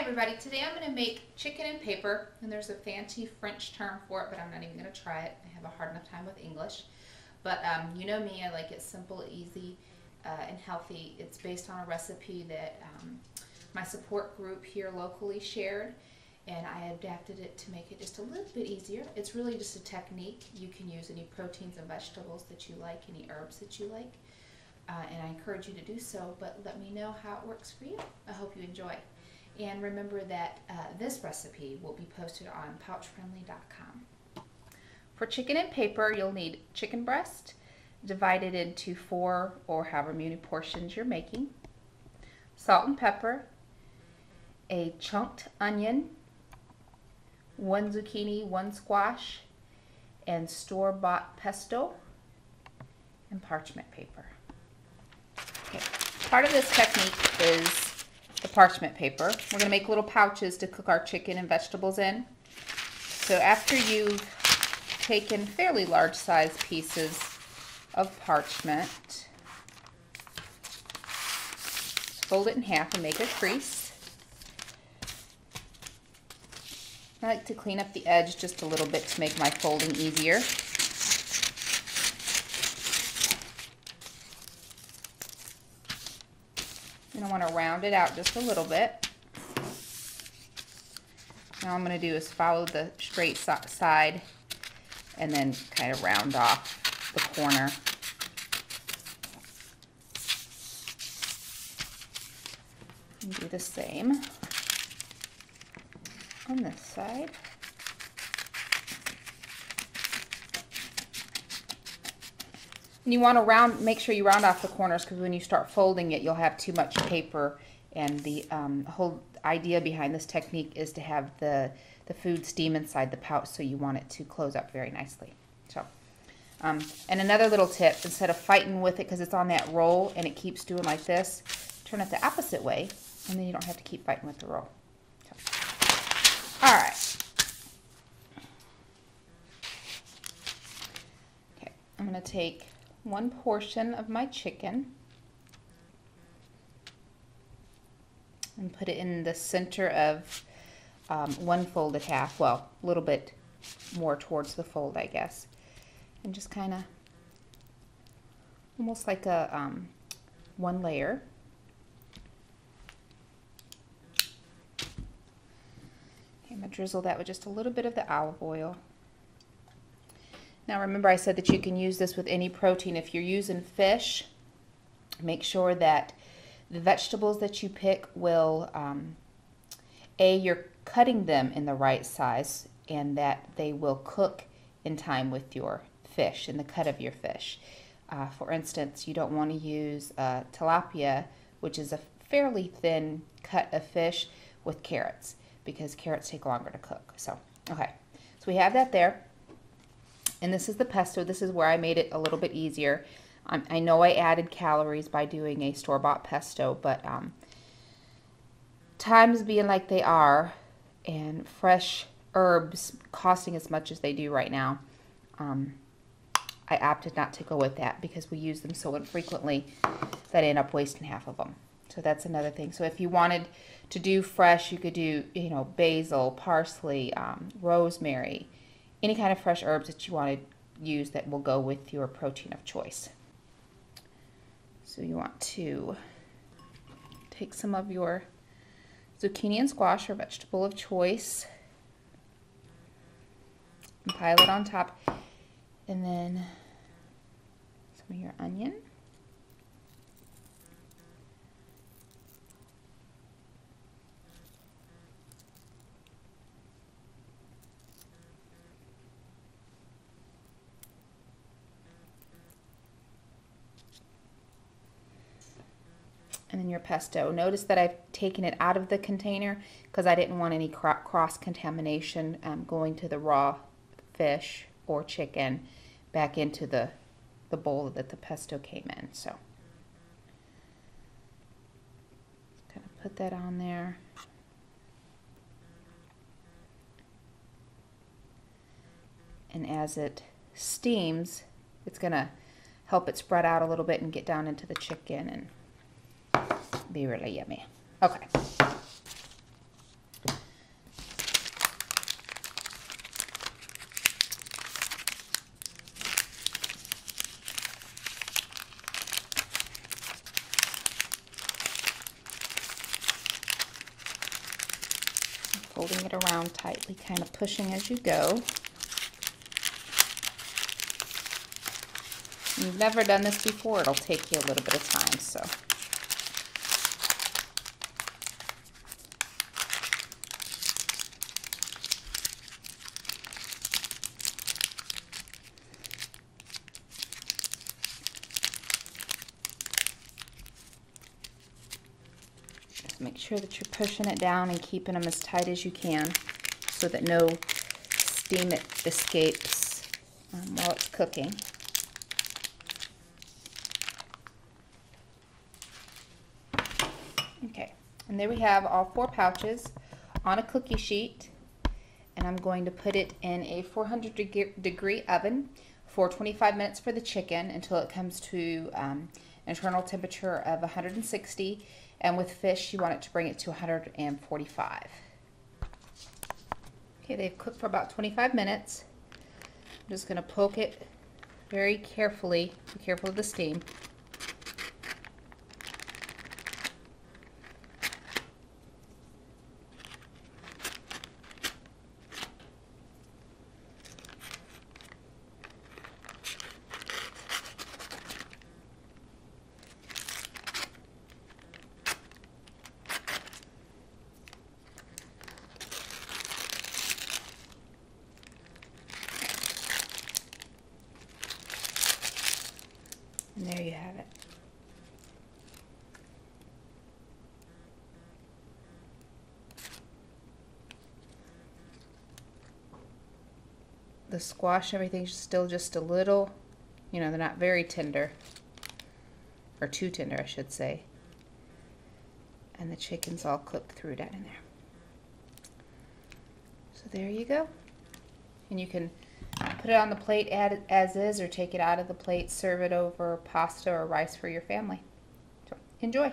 everybody, today I'm going to make chicken and paper, and there's a fancy French term for it, but I'm not even going to try it. I have a hard enough time with English. But you know me, I like it simple, easy, and healthy. It's based on a recipe that my support group here locally shared, and I adapted it to make it just a little bit easier. It's really just a technique. You can use any proteins and vegetables that you like, any herbs that you like, and I encourage you to do so, but let me know how it works for you. I hope you enjoy. And remember that this recipe will be posted on pouchfriendly.com. For chicken and paper, you'll need chicken breast divided into 4 or however many portions you're making, salt and pepper, a chunked onion, 1 zucchini, 1 squash, and store-bought pesto, and parchment paper. Okay. Part of this technique is the parchment paper. We're going to make little pouches to cook our chicken and vegetables in. So after you've taken fairly large size pieces of parchment, fold it in half and make a crease. I like to clean up the edge just a little bit to make my folding easier. And I want to round it out just a little bit. Now I'm going to do is follow the straight side and then kind of round off the corner. And do the same on this side. And you want to make sure you round off the corners, because when you start folding it, you'll have too much paper. And the whole idea behind this technique is to have the food steam inside the pouch, so you want it to close up very nicely. So, and another little tip, instead of fighting with it because it's on that roll and it keeps doing like this, turn it the opposite way, and then you don't have to keep fighting with the roll. So, all right. Okay, I'm going to take 1 portion of my chicken and put it in the center of 1 folded half, well, a little bit more towards the fold, I guess, and just kind of almost like a 1 layer. Okay, I'm going to drizzle that with just a little bit of the olive oil. Now remember, I said that you can use this with any protein. If you're using fish, make sure that the vegetables that you pick will, you're cutting them in the right size, and that they will cook in time with your fish, in the cut of your fish. For instance, you don't want to use tilapia, which is a fairly thin cut of fish, with carrots, because carrots take longer to cook. So, okay, so we have that there. And this is the pesto. This is where I made it a little bit easier. I know I added calories by doing a store-bought pesto, but times being like they are, and fresh herbs costing as much as they do right now, I opted not to go with that because we use them so infrequently that I end up wasting half of them. So that's another thing. So if you wanted to do fresh, you could do, basil, parsley, rosemary, any kind of fresh herbs that you want to use that will go with your protein of choice. So you want to take some of your zucchini and squash, or vegetable of choice, and pile it on top. And then some of your onion. And then your pesto. Notice that I've taken it out of the container because I didn't want any cross-contamination going to the raw fish or chicken back into the bowl that the pesto came in. So, kind of put that on there. And as it steams, it's going to help it spread out a little bit and get down into the chicken and be really yummy. Okay. folding it around tightly, kind of pushing as you go. If you've never done this before, it'll take you a little bit of time, so. Make sure that you're pushing it down and keeping them as tight as you can so that no steam escapes while it's cooking. Okay, and there we have all 4 pouches on a cookie sheet, and I'm going to put it in a 400-degree oven for 25 minutes for the chicken until it comes to internal temperature of 160. And with fish, you want it to bring it to 145. Okay, they've cooked for about 25 minutes. I'm just going to poke it very carefully. Be careful of the steam. And there you have it. The squash, everything's still just a little, they're not very tender. Or too tender, I should say. And the chicken's all cooked through down in there. So there you go. And you can put it on the plate as is, or take it out of the plate, serve it over pasta or rice for your family. So enjoy.